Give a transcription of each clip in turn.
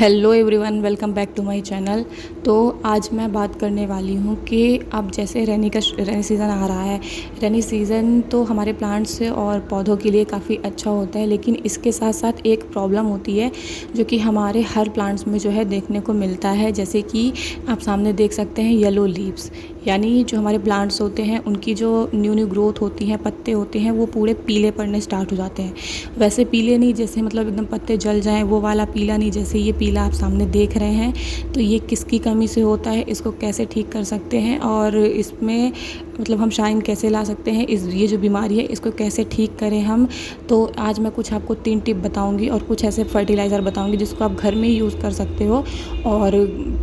Hello everyone, welcome back to my channel. तो आज मैं बात करने वाली हूँ कि अब जैसे रेनी सीज़न आ रहा है। रेनी सीज़न तो हमारे प्लांट्स और पौधों के लिए काफ़ी अच्छा होता है, लेकिन इसके साथ साथ एक प्रॉब्लम होती है जो कि हमारे हर प्लांट्स में जो है देखने को मिलता है। जैसे कि आप सामने देख सकते हैं येलो लीव्स, यानी जो हमारे प्लांट्स होते हैं उनकी जो न्यू ग्रोथ होती है, पत्ते होते हैं वो पूरे पीले पड़ने स्टार्ट हो जाते हैं। वैसे पीले नहीं जैसे मतलब एकदम पत्ते जल जाएं, वो वाला पीला नहीं, जैसे ये पीला आप सामने देख रहे हैं। तो ये किसकी कमी से होता है, इसको कैसे ठीक कर सकते हैं और इसमें मतलब हम शाइन कैसे ला सकते हैं, ये जो बीमारी है इसको कैसे ठीक करें हम। तो आज मैं कुछ आपको 3 टिप बताऊंगी और कुछ ऐसे फर्टिलाइज़र बताऊंगी जिसको आप घर में ही यूज़ कर सकते हो और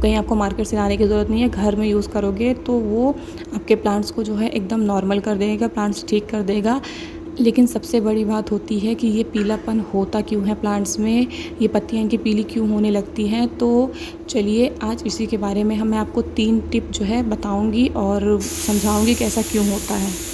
कहीं आपको मार्केट से लाने की ज़रूरत नहीं है। घर में यूज़ करोगे तो वो आपके प्लांट्स को जो है एकदम नॉर्मल कर देगा, प्लांट्स ठीक कर देगा। लेकिन सबसे बड़ी बात होती है कि ये पीलापन होता क्यों है प्लांट्स में, ये पत्तियां इनकी पीली क्यों होने लगती हैं। तो चलिए आज इसी के बारे में मैं आपको 3 टिप जो है बताऊंगी और समझाऊंगी कि ऐसा क्यों होता है।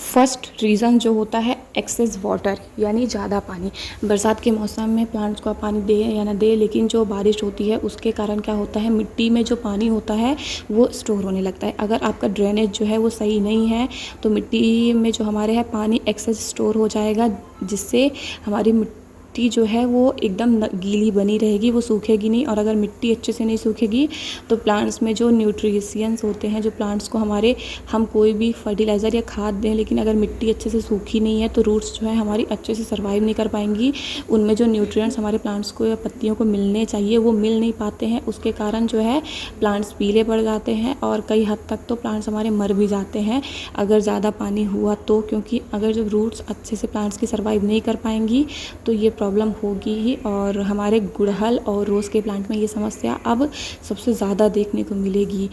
फर्स्ट रीज़न जो होता है एक्सेस वाटर, यानी ज़्यादा पानी। बरसात के मौसम में प्लांट्स को आप पानी दे या ना दे, लेकिन जो बारिश होती है उसके कारण क्या होता है, मिट्टी में जो पानी होता है वो स्टोर होने लगता है। अगर आपका ड्रेनेज जो है वो सही नहीं है तो मिट्टी में जो हमारे है पानी एक्सेस स्टोर हो जाएगा, जिससे हमारी मिट्टी जो है वो एकदम गीली बनी रहेगी, वो सूखेगी नहीं। और अगर मिट्टी अच्छे से नहीं सूखेगी तो प्लांट्स में जो न्यूट्रिशंस होते हैं, जो प्लांट्स को हमारे, हम कोई भी फर्टिलाइज़र या खाद दें, लेकिन अगर मिट्टी अच्छे से सूखी नहीं है तो रूट्स जो है हमारी अच्छे से सर्वाइव नहीं कर पाएंगी। उनमें जो न्यूट्रिएंट्स हमारे प्लांट्स को या पत्तियों को मिलने चाहिए वो मिल नहीं पाते हैं। उसके कारण जो है प्लांट्स पीले पड़ जाते हैं और कई हद तक तो प्लांट्स हमारे मर भी जाते हैं अगर ज़्यादा पानी हुआ तो। क्योंकि अगर जब रूट्स अच्छे से प्लांट्स की सर्वाइव नहीं कर पाएंगी तो ये प्रॉब्लम होगी ही। और हमारे गुड़हल और रोज़ के प्लांट में ये समस्या अब सबसे ज़्यादा देखने को मिलेगी।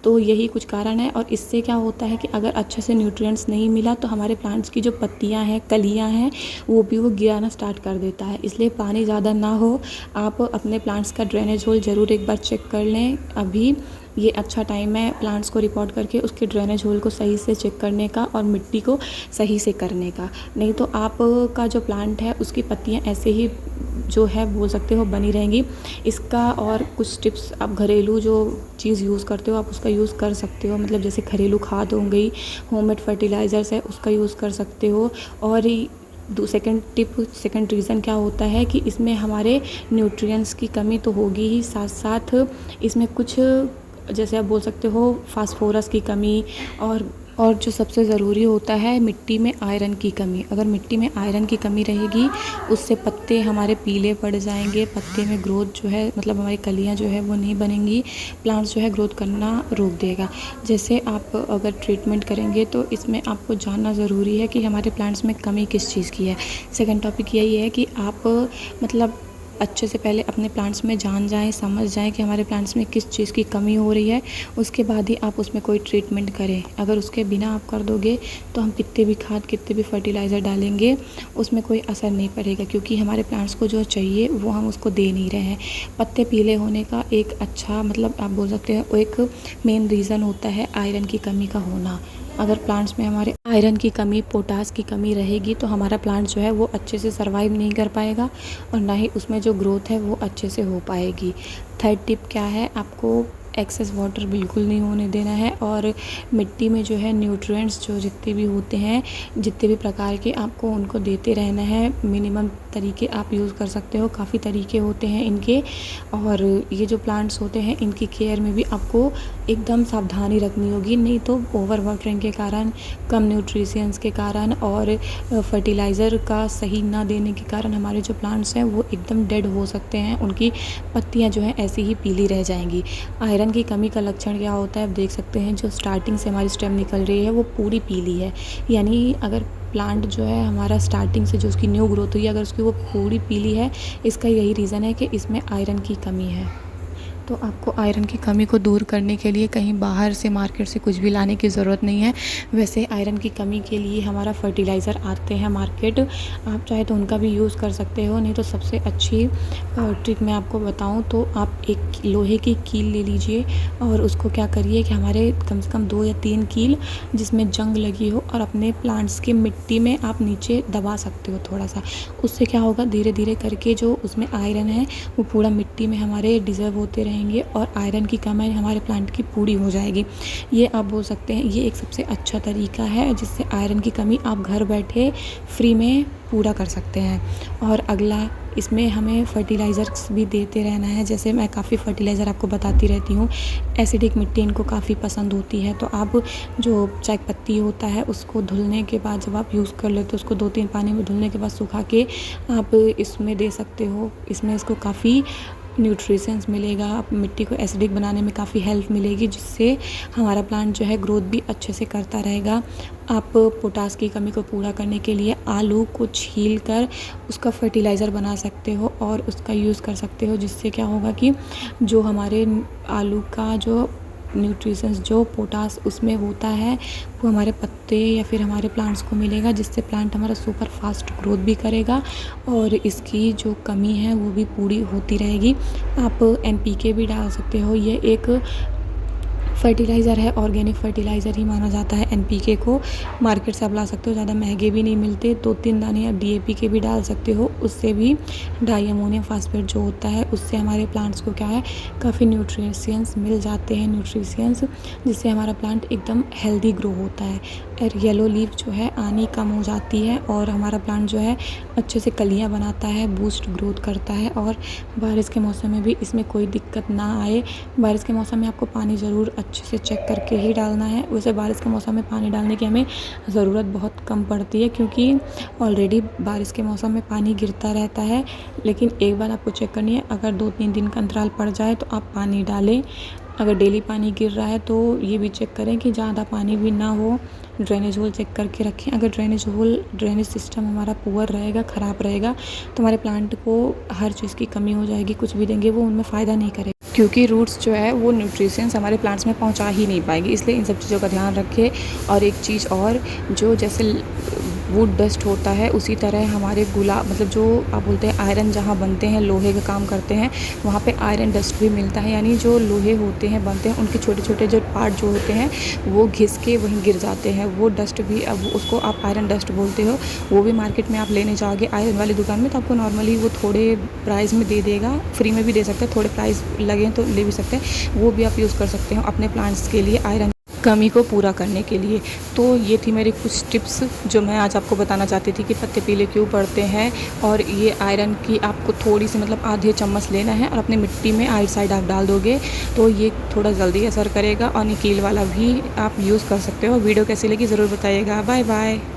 तो यही कुछ कारण है। और इससे क्या होता है कि अगर अच्छे से न्यूट्रिएंट्स नहीं मिला तो हमारे प्लांट्स की जो पत्तियां हैं, कलियां हैं, वो गिराना स्टार्ट कर देता है। इसलिए पानी ज़्यादा ना हो, आप अपने प्लांट्स का ड्रेनेज होल ज़रूर एक बार चेक कर लें। अभी ये अच्छा टाइम है प्लांट्स को रिपोर्ट करके उसके ड्रेनेज होल को सही से चेक करने का और मिट्टी को सही से करने का। नहीं तो आपका जो प्लांट है उसकी पत्तियां ऐसे ही जो है बोल सकते हो बनी रहेंगी। इसका और कुछ टिप्स, आप घरेलू जो चीज़ यूज़ करते हो आप उसका यूज़ कर सकते हो, मतलब जैसे घरेलू खाद हो गई, होममेड फर्टिलाइज़र्स है उसका यूज़ कर सकते हो। और सेकंड रीज़न क्या होता है कि इसमें हमारे न्यूट्रिएंट्स की कमी तो होगी ही, साथ साथ इसमें कुछ जैसे आप बोल सकते हो फास्फोरस की कमी, और जो सबसे ज़रूरी होता है मिट्टी में आयरन की कमी। अगर मिट्टी में आयरन की कमी रहेगी उससे पत्ते हमारे पीले पड़ जाएंगे, पत्ते में ग्रोथ जो है मतलब हमारी कलियां जो है वो नहीं बनेंगी, प्लांट्स जो है ग्रोथ करना रोक देगा। जैसे आप अगर ट्रीटमेंट करेंगे तो इसमें आपको जानना ज़रूरी है कि हमारे प्लांट्स में कमी किस चीज़ की है। सेकंड टॉपिक यही है कि आप मतलब अच्छे से पहले अपने प्लांट्स में जान जाएं, समझ जाएं कि हमारे प्लांट्स में किस चीज़ की कमी हो रही है, उसके बाद ही आप उसमें कोई ट्रीटमेंट करें। अगर उसके बिना आप कर दोगे तो हम कितने भी खाद, कितने भी फर्टिलाइज़र डालेंगे उसमें कोई असर नहीं पड़ेगा, क्योंकि हमारे प्लांट्स को जो चाहिए वो हम उसको दे नहीं रहे हैं। पत्ते पीले होने का एक अच्छा मतलब आप बोल सकते हैं वो एक मेन रीज़न होता है आयरन की कमी का होना। अगर प्लांट्स में हमारे आयरन की कमी, पोटास की कमी रहेगी तो हमारा प्लांट जो है वो अच्छे से सर्वाइव नहीं कर पाएगा और ना ही उसमें जो ग्रोथ है वो अच्छे से हो पाएगी। थर्ड टिप क्या है, आपको एक्सेस वाटर बिल्कुल नहीं होने देना है और मिट्टी में जो है न्यूट्रिएंट्स जो जितने भी होते हैं, जितने भी प्रकार के, आपको उनको देते रहना है। मिनिमम तरीके आप यूज़ कर सकते हो, काफ़ी तरीके होते हैं इनके। और ये जो प्लांट्स होते हैं इनकी केयर में भी आपको एकदम सावधानी रखनी होगी, नहीं तो ओवर वाटरिंग के कारण, कम न्यूट्रिशंस के कारण और फर्टिलाइज़र का सही ना देने के कारण हमारे जो प्लांट्स हैं वो एकदम डेड हो सकते हैं, उनकी पत्तियां जो हैं ऐसी ही पीली रह जाएंगी। आयरन की कमी का लक्षण क्या होता है, आप देख सकते हैं जो स्टार्टिंग से हमारी स्टेम निकल रही है वो पूरी पीली है। यानी अगर प्लांट जो है हमारा स्टार्टिंग से जो उसकी न्यू ग्रोथ हुई है अगर उसकी वो पूरी पीली है, इसका यही रीज़न है कि इसमें आयरन की कमी है। तो आपको आयरन की कमी को दूर करने के लिए कहीं बाहर से मार्केट से कुछ भी लाने की ज़रूरत नहीं है। वैसे आयरन की कमी के लिए हमारा फर्टिलाइज़र आते हैं मार्केट, आप चाहे तो उनका भी यूज़ कर सकते हो। नहीं तो सबसे अच्छी ट्रिक मैं आपको बताऊं तो आप एक लोहे की कील ले लीजिए और उसको क्या करिए कि हमारे कम से कम 2 या 3 कील जिसमें जंग लगी हो और अपने प्लांट्स की मिट्टी में आप नीचे दबा सकते हो थोड़ा सा। उससे क्या होगा, धीरे धीरे करके जो उसमें आयरन है वो पूरा मिट्टी में हमारे डिज़र्व होते रहेंगे और आयरन की कमी हमारे प्लांट की पूरी हो जाएगी। ये आप बोल सकते हैं ये एक सबसे अच्छा तरीका है जिससे आयरन की कमी आप घर बैठे फ्री में पूरा कर सकते हैं। और अगला, इसमें हमें फर्टिलाइज़र्स भी देते रहना है। जैसे मैं काफ़ी फर्टिलाइज़र आपको बताती रहती हूँ। एसिडिक मिट्टी इनको काफ़ी पसंद होती है, तो आप जो चाय पत्ती होता है उसको धुलने के बाद जब आप यूज़ कर लेते हो उसको 2-3 पानी में धुलने के बाद सुखा के आप इसमें दे सकते हो। इसमें इसको काफ़ी न्यूट्रिशंस मिलेगा, आप मिट्टी को एसिडिक बनाने में काफ़ी हेल्प मिलेगी जिससे हमारा प्लांट जो है ग्रोथ भी अच्छे से करता रहेगा। आप पोटास की कमी को पूरा करने के लिए आलू को छील कर उसका फर्टिलाइज़र बना सकते हो और उसका यूज़ कर सकते हो, जिससे क्या होगा कि जो हमारे आलू का जो न्यूट्रिशंस जो पोटास उसमें होता है वो हमारे पत्ते या फिर हमारे प्लांट्स को मिलेगा, जिससे प्लांट हमारा सुपर फास्ट ग्रोथ भी करेगा और इसकी जो कमी है वो भी पूरी होती रहेगी। आप NPK भी डाल सकते हो, ये एक फर्टिलाइज़र है, ऑर्गेनिक फर्टिलाइज़र ही माना जाता है। NPK को मार्केट से आप ला सकते हो, ज़्यादा महंगे भी नहीं मिलते। 2-3 दाने आप DAP के भी डाल सकते हो, उससे भी डाई अमोनियम फास्फेट जो होता है उससे हमारे प्लांट्स को क्या है काफ़ी न्यूट्रिशंस मिल जाते हैं, न्यूट्रिशंस जिससे हमारा प्लांट एकदम हेल्दी ग्रो होता है और येलो लीफ जो है आनी कम हो जाती है और हमारा प्लांट जो है अच्छे से कलियाँ बनाता है, बूस्ट ग्रोथ करता है। और बारिश के मौसम में भी इसमें कोई दिक्कत ना आए। बारिश के मौसम में आपको पानी ज़रूर अच्छे से चेक करके ही डालना है। वैसे बारिश के मौसम में पानी डालने की हमें ज़रूरत बहुत कम पड़ती है क्योंकि ऑलरेडी बारिश के मौसम में पानी गिरता रहता है, लेकिन एक बार आपको चेक करनी है, अगर 2-3 दिन का अंतराल पड़ जाए तो आप पानी डालें। अगर डेली पानी गिर रहा है तो ये भी चेक करें कि ज़्यादा पानी भी ना हो। ड्रेनेज होल चेक करके रखें। अगर ड्रेनेज सिस्टम हमारा पुअर रहेगा, ख़राब रहेगा तो हमारे प्लांट को हर चीज़ की कमी हो जाएगी, कुछ भी देंगे वो उनमें फ़ायदा नहीं करेगा क्योंकि रूट्स जो है वो न्यूट्रिशंस हमारे प्लांट्स में पहुंचा ही नहीं पाएगी। इसलिए इन सब चीज़ों का ध्यान रखें। और एक चीज़ और, जो जैसे वुड डस्ट होता है उसी तरह हमारे मतलब जो आप बोलते हैं आयरन जहाँ बनते हैं, लोहे का काम करते हैं, वहाँ पे आयरन डस्ट भी मिलता है। यानी जो लोहे होते हैं बनते हैं उनके छोटे छोटे जो पार्ट जो होते हैं वो घिस के वहीं गिर जाते हैं, वो डस्ट भी, अब उसको आप आयरन डस्ट बोलते हो। वो भी मार्केट में आप लेने जाओगे आयरन वाली दुकान में तो आपको नॉर्मली वो थोड़े प्राइस में दे देगा, फ्री में भी दे सकते हैं, थोड़े प्राइस लगे तो ले भी सकते हैं। वो भी आप यूज़ कर सकते हो अपने प्लांट्स के लिए आयरन कमी को पूरा करने के लिए। तो ये थी मेरी कुछ टिप्स जो मैं आज आपको बताना चाहती थी कि पत्ते पीले क्यों पड़ते हैं। और ये आयरन की आपको थोड़ी सी मतलब आधे चम्मच लेना है और अपनी मिट्टी में आइट साइड आप डाल दोगे तो ये थोड़ा जल्दी असर करेगा। और निकील वाला भी आप यूज़ कर सकते हो। वीडियो कैसी लगी ज़रूर बताइएगा। Bye bye.